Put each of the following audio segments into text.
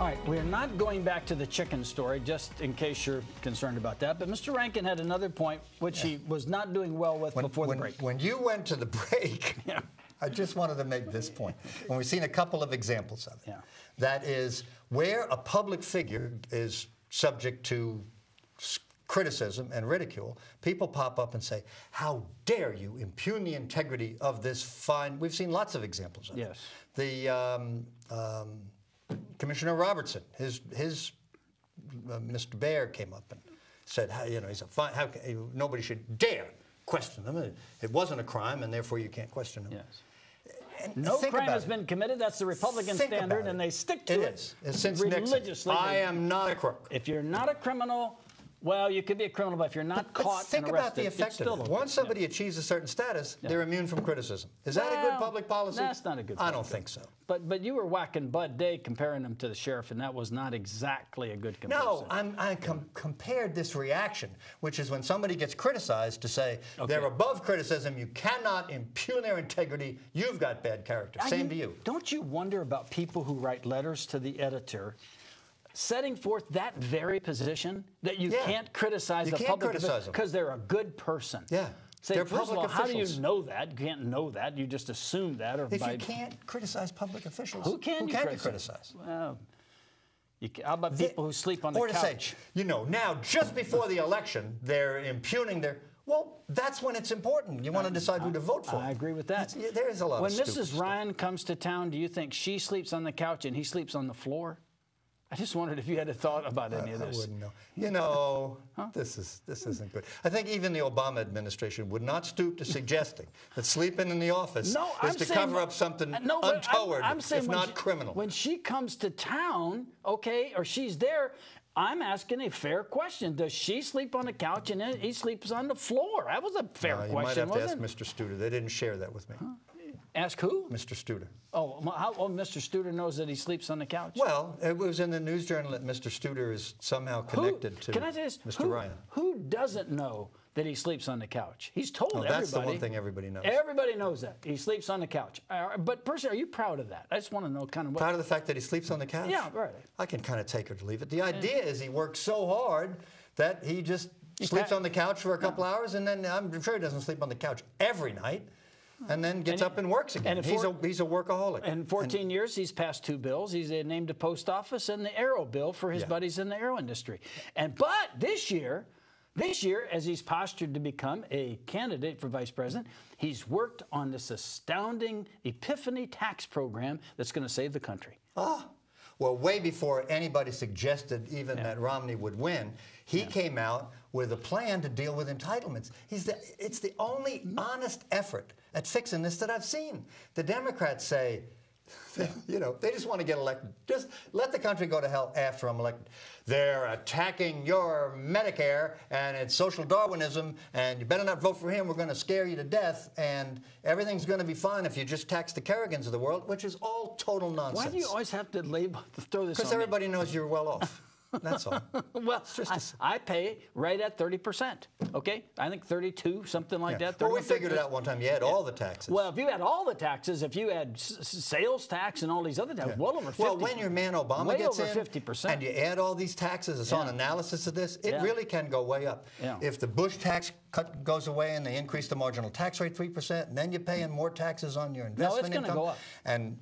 All right, we're not going back to the chicken story, just in case you're concerned about that. But Mr. Rankin had another point, which he was not doing well with before the break. When you went to the break, I just wanted to make this point. And we've seen a couple of examples of it. Yeah. That is where a public figure is subject to criticism and ridicule, people pop up and say, how dare you impugn the integrity of this fine. We've seen lots of examples of it. The Commissioner Robertson, his Mr. Baer came up and said, you know, he said, fine, nobody should dare question them. It wasn't a crime, and therefore you can't question them. And no crime has been committed. That's the Republican standard, and they stick to it since religiously. Nixon. I am not a crook. If you're not a criminal, well, you could be a criminal, but if you're not caught and arrested, think about the effect of it. Once somebody achieves a certain status, they're immune from criticism. Is that a good public policy? That's not a good policy. I don't think so. But you were whacking Bud Day comparing him to the sheriff, and that was not exactly a good comparison. No, I compared this reaction, which is when somebody gets criticized, to say they're above criticism, you cannot impugn their integrity, you've got bad character. Same to you. Don't you wonder about people who write letters to the editor setting forth that very position, that you can't criticize a public official because they're a good person? Say, first of all, how do you know that? You can't know that. You just assume that. Or if you can't criticize public officials, who can you criticize? Well, how about people who sleep on the couch? Or to say, you know, now just before the election, they're impugning their... Well, that's when it's important. You want to decide who to vote for. I agree with that. There is a lot of stupid stuff. When Mrs. Ryan comes to town, do you think she sleeps on the couch and he sleeps on the floor? I just wondered if you had a thought about any of this. I wouldn't know. You know, this isn't good. I think even the Obama administration would not stoop to suggesting that sleeping in the office is to cover up something untoward, if not criminal. When she comes to town, or she's there, I'm asking a fair question. Does she sleep on the couch and he sleeps on the floor? That was a fair question, wasn't it? You might have to ask Mr. Studer. They didn't share that with me. Ask who? Mr. Studer. Oh, Mr. Studer knows that he sleeps on the couch? Well, it was in the News Journal that Mr. Studer is somehow connected to Mr. Ryan. Who doesn't know that he sleeps on the couch? He's told everybody. That's the one thing everybody knows. Everybody knows that. He sleeps on the couch. But personally, are you proud of that? I just want to know kind of what... Proud of the fact that he sleeps on the couch? Yeah, right. I can kind of take it or leave it. The idea is he works so hard that he just sleeps on the couch for a couple hours, and then I'm sure he doesn't sleep on the couch every night. And then gets up and works again. He's a workaholic. In 14 years, he's passed 2 bills. He's named the post office and the aero bill for his buddies in the aero industry. But this year, as he's postured to become a candidate for vice president, he's worked on this astounding epiphany tax program that's going to save the country. Well, way before anybody suggested even that Romney would win, he came out with a plan to deal with entitlements. It's the only honest effort at fixing this that I've seen. The Democrats say, you know, they just want to get elected. Just let the country go to hell after I'm elected. They're attacking your Medicare, and it's social Darwinism, and you better not vote for him. We're going to scare you to death, and everything's going to be fine if you just tax the Kerrigans of the world, which is all total nonsense. Why do you always have to throw this on me? Because everybody knows you're well off. That's all. Well, I pay right at 30%. Okay, I think 32, something like that. Well, we figured it out one time. You had all the taxes. Well, if you had all the taxes, if you had sales tax and all these other taxes, well over 50%. Well, when your man Obama gets in, 50%. and you add all these taxes, it's on analysis of this, it really can go way up. If the Bush tax cut goes away and they increase the marginal tax rate 3%, and then you're paying more taxes on your investment income. No, it's going to go up. And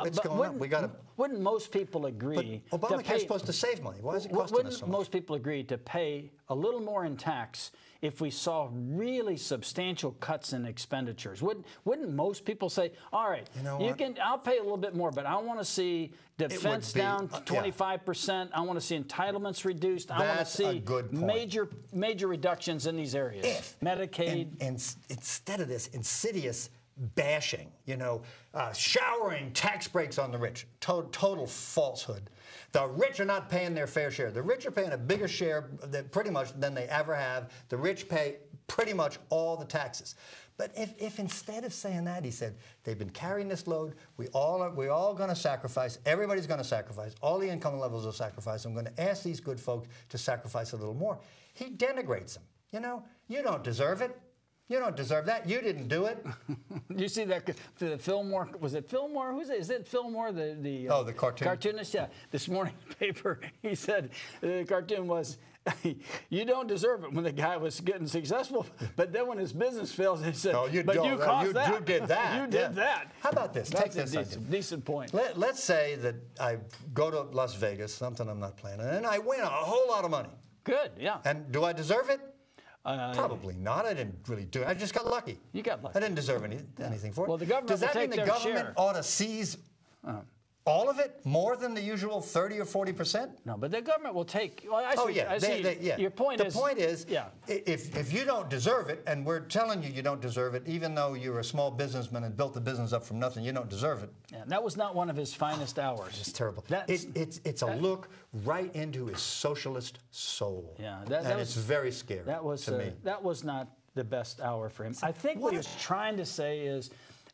it's going up. We got to. Wouldn't most people agree? But Obamacare is supposed to save money. Why is it costing us so much? Wouldn't most people agree to pay a little more in tax if we saw really substantial cuts in expenditures? Wouldn't most people say, all right, I'll pay a little bit more, but I want to see defense down 25%. I want to see entitlements reduced. I want to see major reductions in these areas. Medicaid. And instead of this insidious bashing, showering tax breaks on the rich. Total falsehood. The rich are not paying their fair share. The rich are paying a bigger share pretty much than they ever have. The rich pay pretty much all the taxes. But if instead of saying that, he said, they've been carrying this load, we're all going to sacrifice, everybody's going to sacrifice, all the income levels will sacrifice, I'm going to ask these good folks to sacrifice a little more. He denigrates them. You don't deserve it. You don't deserve that. You didn't do it. You see that the Fillmore, was it Fillmore? Who's it? Is it Fillmore, the cartoonist? Yeah. This morning paper, he said the cartoon was, you don't deserve it when the guy was getting successful, but then when his business fails, he said, you but you caused that. You did that. You did that. How about this? That's Take this. Decent point. Let's say that I go to Las Vegas, something I'm not planning, and I win a whole lot of money. Good, yeah. And do I deserve it? Probably not. I didn't really do it. I just got lucky. You got lucky. I didn't deserve anything for it. Well, the government Does that mean the government share. ought to seize all of it, more than the usual 30 or 40%? No, but the government will take. Well, I see. Your point is. The point is, if you don't deserve it, and we're telling you don't deserve it, even though you're a small businessman and built the business up from nothing, you don't deserve it. Yeah, that was not one of his finest hours. It's terrible. It's a look right into his socialist soul. Yeah, it's very scary. To me. That was not the best hour for him. I think what he was trying to say is,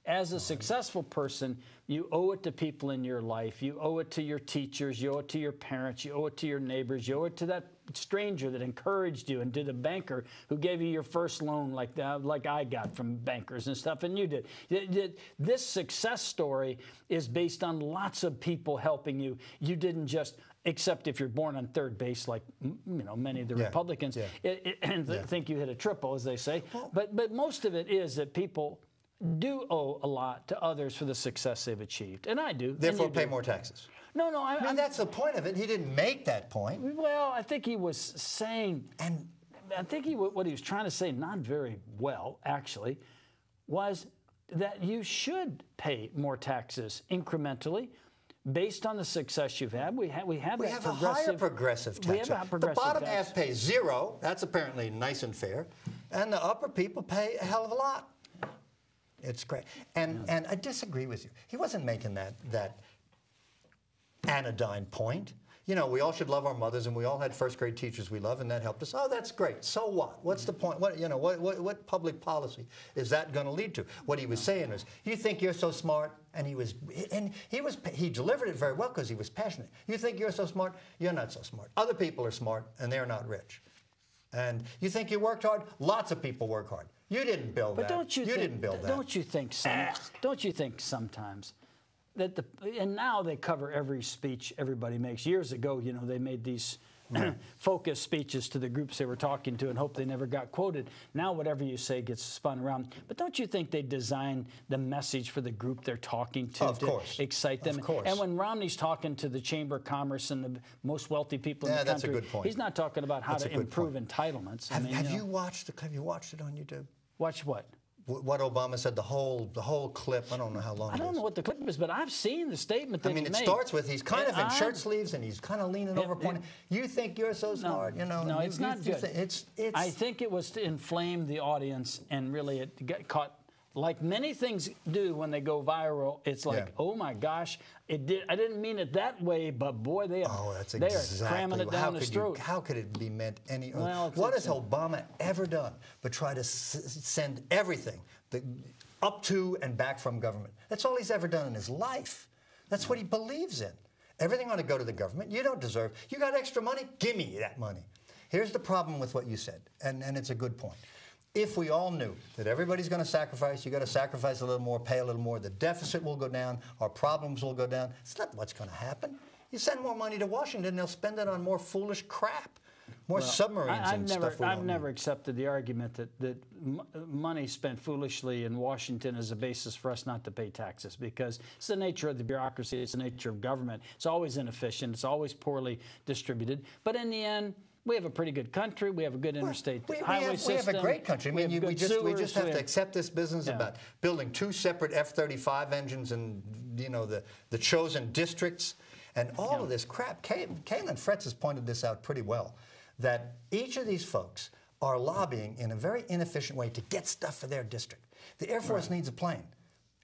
as a successful person, you owe it to people in your life. You owe it to your teachers. You owe it to your parents. You owe it to your neighbors. You owe it to that stranger that encouraged you, and to the banker who gave you your first loan, like I got from bankers and stuff, and you did. This success story is based on lots of people helping you. You didn't just, except if you're born on third base, like many of the Republicans, and think you hit a triple, as they say. But most of it is that people do owe a lot to others for the success they've achieved, and I do. Therefore, pay more taxes. No, I mean, that's the point of it. He didn't make that point. Well, I think he was saying, and I think what he was trying to say, not very well actually, was that you should pay more taxes incrementally, based on the success you've had. We have a higher progressive tax. The bottom half pays 0. That's apparently nice and fair, and the upper people pay a hell of a lot. It's great. And I disagree with you. He wasn't making that anodyne point. We all should love our mothers, and we all had first-grade teachers we love, and that helped us. Oh, that's great. So what? What's the point? What public policy is that going to lead to? What he was saying was, you think you're so smart, and he delivered it very well because he was passionate. You think you're so smart, you're not so smart. Other people are smart, and they're not rich. And you think you worked hard? Lots of people work hard. You didn't build that. Don't you think sometimes that and now they cover every speech everybody makes. Years ago, they made these focus speeches to the groups they were talking to and hope they never got quoted. Now whatever you say gets spun around. But don't you think they design the message for the group they're talking to excite them? Of course. And when Romney's talking to the Chamber of Commerce and the most wealthy people in the country, that's a good point. He's not talking about how to improve entitlements. Have you watched it on YouTube? Watch what? What Obama said, the whole clip. I don't know how long it is. I don't know what the clip is, but I've seen the statement that he made. It starts with he's kind of in shirt sleeves and he's kind of leaning over, pointing. You think you're so smart, No, it's not good. I think it was to inflame the audience, and really it got caught. Like many things do when they go viral, it's like, oh my gosh, I didn't mean it that way, but boy, they are cramming it down his throat. How could it be meant any other? What has Obama ever done but try to send everything up to and back from government? That's all he's ever done in his life. That's what he believes in. Everything ought to go to the government. You don't deserve. You got extra money? Give me that money. Here's the problem with what you said, and it's a good point. If we all knew that everybody's going to sacrifice, you got to sacrifice a little more, pay a little more, the deficit will go down, our problems will go down. It's not what's going to happen. You send more money to Washington, they'll spend it on more foolish crap, more submarines and stuff. I've never accepted the argument that money spent foolishly in Washington is a basis for us not to pay taxes, because it's the nature of the bureaucracy, it's the nature of government. It's always inefficient, it's always poorly distributed. But in the end, we have a pretty good country. We have a good interstate highway system. We have a great country. I mean, we just have to accept this business about building 2 separate F-35 engines in the chosen districts and all of this crap. Caitlin Fretz has pointed this out pretty well, that each of these folks are lobbying in a very inefficient way to get stuff for their district. The Air Force needs a plane,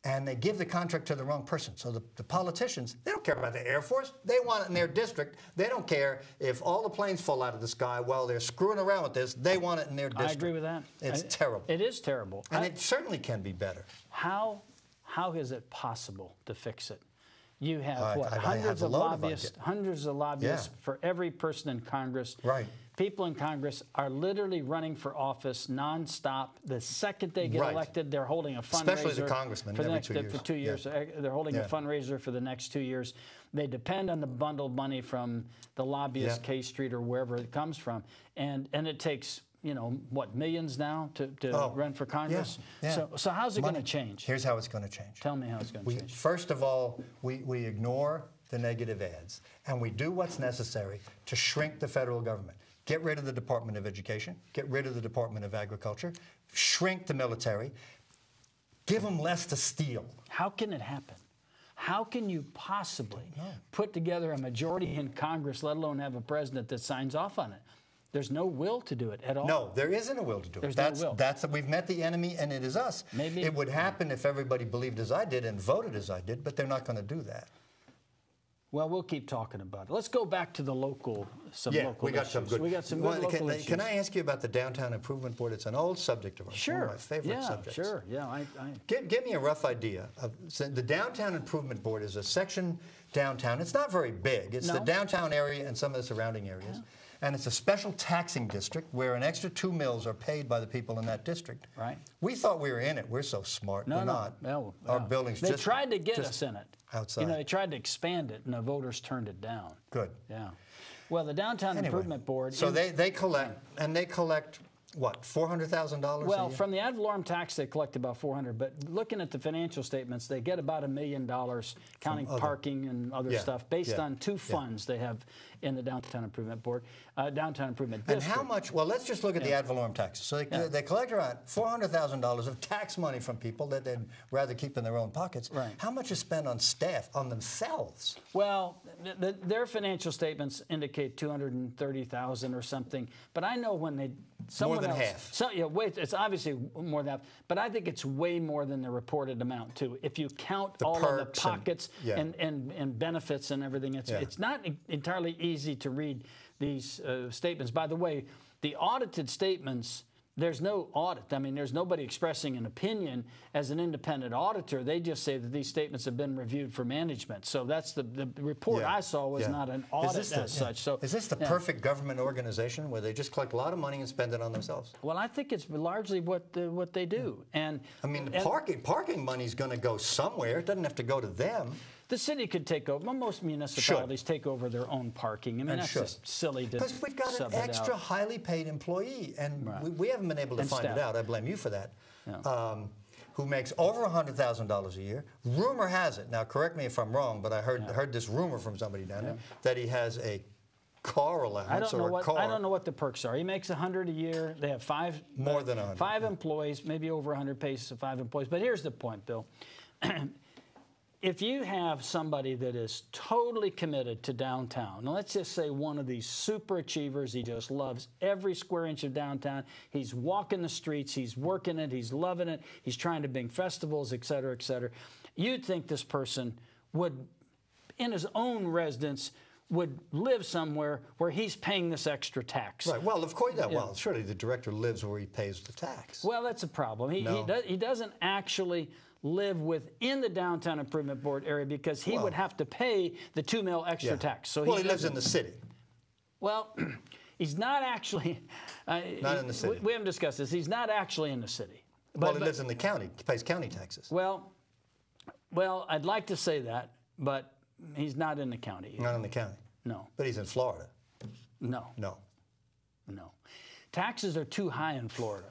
and they give the contract to the wrong person. So the politicians, they don't care about the Air Force. They want it in their district. They don't care if all the planes fall out of the sky while they're screwing around with this. They want it in their district. I agree with that. It's terrible. It is terrible. And it certainly can be better. How is it possible to fix it? You have, hundreds of lobbyists yeah. for every person in Congress. Right. people in Congress are literally running for office nonstop. The second they get elected, they're holding a fundraiser. Especially the congressmen for the every next 2 years. For 2 years, they're holding a fundraiser for the next 2 years. They depend on the bundled money from the lobbyist K Street or wherever it comes from, and it takes, you know, what, millions now to run for Congress. So how's it going to change? Here's how it's going to change. Tell me how it's going to change. First of all, we ignore the negative ads, and we do what's necessary to shrink the federal government. Get rid of the Department of Education, get rid of the Department of Agriculture, shrink the military, give them less to steal. How can it happen? How can you possibly put together a majority in Congress, let alone have a president that signs off on it? There's no will to do it at all. No, there isn't a will to do it. There's no will. We've met the enemy, and it is us. Maybe it would happen if everybody believed as I did and voted as I did, but they're not going to do that. Well, we'll keep talking about it. Let's go back to the local, we got some good. We got some good local issues. Can I ask you about the Downtown Improvement Board? It's an old subject of ours. Sure. One of my favorite subjects. Sure. Yeah. Give me a rough idea. The Downtown Improvement Board is a section downtown. It's not very big. It's the downtown area and some of the surrounding areas. Yeah. And it's a special taxing district where an extra 2 mills are paid by the people in that district. Right. We thought we were in it. We're so smart. We're not. No. Our buildings They tried to get us in it. Outside. You know, they tried to expand it, and the voters turned it down. Good. Yeah. Well, the Downtown Improvement Board. So they collect, and they collect what, $400,000? Well, from the ad valorem tax, they collect about $400,000. But looking at the financial statements, they get about $1 million, counting parking and other stuff, based on 2 funds they have in the Downtown Improvement Board, Downtown Improvement District. And how much? Well, let's just look at the ad valorem taxes. So they collect around $400,000 of tax money from people that they'd rather keep in their own pockets. Right. How much is spent on staff, on themselves? Well, their financial statements indicate $230,000 or something. But I know when they more than half. So it's obviously more than half. But I think it's way more than the reported amount too. If you count all of the pockets and benefits and everything, it's not entirely easy to read these statements. By the way, the audited statements, there's no audit. I mean, there's nobody expressing an opinion as an independent auditor. They just say that these statements have been reviewed for management. So that's the report I saw was not an audit as such. So is this the perfect government organization where they just collect a lot of money and spend it on themselves? Well, I think it's largely what they do. And I mean, the parking money is going to go somewhere. It doesn't have to go to them. The city could take over. Most municipalities take over their own parking. I mean, that's just silly to because we've got an extra highly paid employee, and we haven't been able to find it out. I blame you for that. Who makes over $100,000 a year. Rumor has it, now correct me if I'm wrong, but I heard this rumor from somebody down there that he has a car allowance or a car. I don't know what the perks are. He makes $100 a year. They have more than 100. 5 employees, maybe over 100 pays to 5 employees. But here's the point, Bill. If you have somebody that is totally committed to downtown, now let's just say one of these super achievers, he just loves every square inch of downtown, he's walking the streets, he's working it, he's loving it, he's trying to bring festivals, et cetera, you'd think this person would, in his own residence, would live somewhere where he's paying this extra tax. Right. Well, of course, well, surely the director lives where he pays the tax. Well, that's a problem. He doesn't actually live within the Downtown Improvement Board area because he would have to pay the $2 million extra tax. So he lives in the city. Well, he's not actually. Not in the city. We haven't discussed this. He's not actually in the city. Well, he lives in the county. He pays county taxes. Well, I'd like to say that, but he's not in the county either. Not in the county? No. But he's in Florida? No. No. No. Taxes are too high in Florida.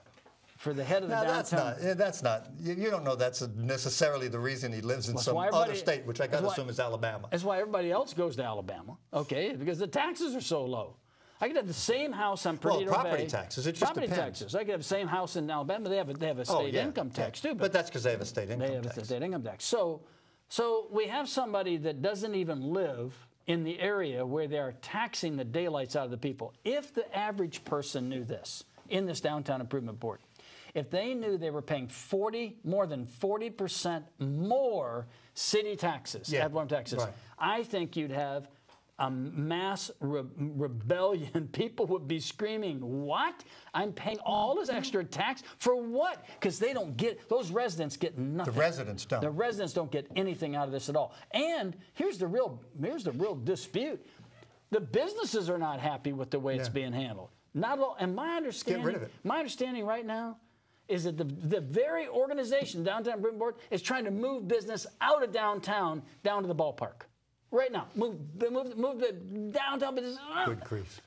For the head of the downtown. That's not. You don't know that's necessarily the reason he lives in some other state, which I got to assume is Alabama. That's why everybody else goes to Alabama, okay? Because the taxes are so low. I could have the same house on Perdido Bay. Well, property taxes. It just depends. Taxes. I could have the same house in Alabama. They have a state income tax too. But that's because they have a state income tax. They have a state income tax. So we have somebody that doesn't even live in the area where they are taxing the daylights out of the people. If the average person knew this in this Downtown Improvement Board, if they knew they were paying more than 40% more city taxes, ad valorem taxes, I think you'd have a mass rebellion. People would be screaming, what? I'm paying all this extra tax for what? Because they don't get, those residents get nothing. The residents don't. The residents don't get anything out of this at all. And here's the real dispute. The businesses are not happy with the way it's being handled. Not all. And my understanding, get rid of it. My understanding right now is that the very organization, Downtown Improvement Board, is trying to move business out of downtown down to the ballpark. Right now, move the downtown business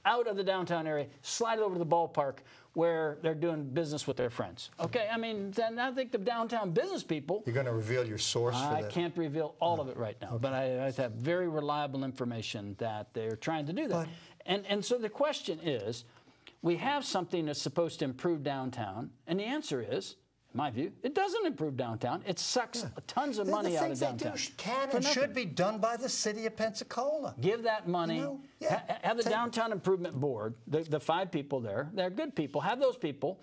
out of the downtown area, slide it over to the ballpark where they're doing business with their friends. Okay, I mean, then I think the downtown business people. You're going to reveal your source for that? I can't reveal all of it right now, but I have very reliable information that they're trying to do that. And so the question is, we have something that's supposed to improve downtown, and the answer is, in my view, it doesn't improve downtown. It sucks tons of money out of downtown. The things they do can and should be done by the city of Pensacola. Give that money. Have the Downtown Improvement Board, the 5 people there, they're good people, have those people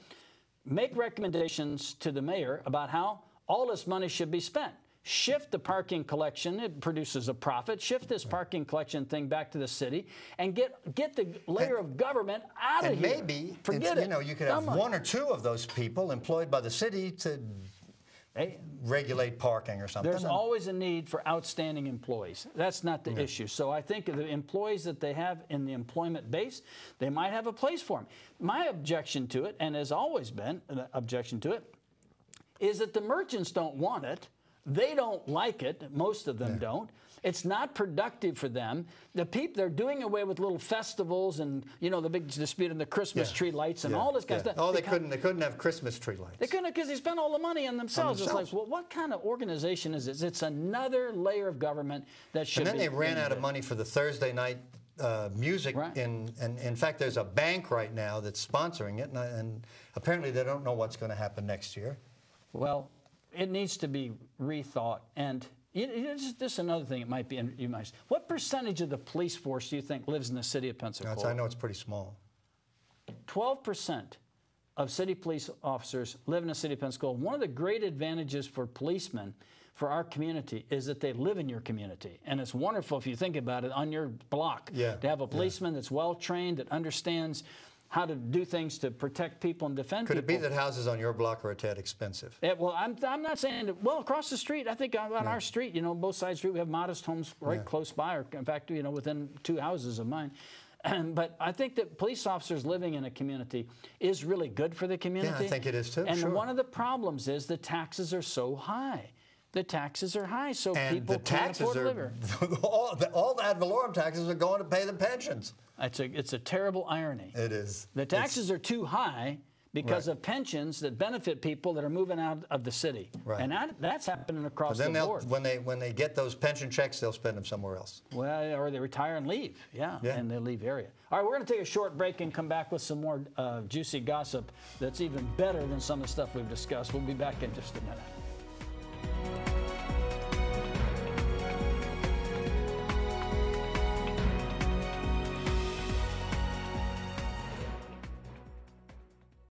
make recommendations to the mayor about how all this money should be spent. Shift the parking collection, it produces a profit. Shift this parking collection thing back to the city and get the layer of government out of here. And maybe, you could have 1 or 2 of those people employed by the city to regulate parking or something. There's always a need for outstanding employees. That's not the issue. So I think the employees that they have in the employment base, they might have a place for them. My objection to it, and has always been an objection to it, is that the merchants don't want it. They don't like it. Most of them don't. It's not productive for them. The people, they're doing away with little festivals and, the big dispute on the Christmas tree lights and all this kind of stuff. Oh, they couldn't have Christmas tree lights. They couldn't because they spent all the money on themselves. It's like, well, what kind of organization is this? It's another layer of government that should be. And then they ran out of money for the Thursday night music. And in fact, there's a bank right now that's sponsoring it, and apparently they don't know what's going to happen next year. Well, it needs to be rethought. And just another thing it might be, what percentage of the police force do you think lives in the city of Pensacola? I know it's pretty small. 12% of city police officers live in the city of Pensacola. One of the great advantages for policemen for our community is that they live in your community. And it's wonderful, if you think about it, on your block to have a policeman that's well-trained, that understands how to do things to protect people and defend people. Could it be that houses on your block are a tad expensive? Well, I'm not saying that. Well, across the street, I think on our street, both sides of the street, we have modest homes right close by, or in fact, within 2 houses of mine. But I think that police officers living in a community is really good for the community. Yeah, I think it is too. And one of the problems is the taxes are so high. The taxes are high, so people can't afford to live here. all the ad valorem taxes are going to pay the pensions. It's a terrible irony. It is. The taxes are too high because of pensions that benefit people that are moving out of the city. Right. And that's happening across the board. When they get those pension checks, they'll spend them somewhere else. Well, or they retire and leave. And they leave area. All right, we're going to take a short break and come back with some more juicy gossip that's even better than some of the stuff we've discussed. We'll be back in just a minute.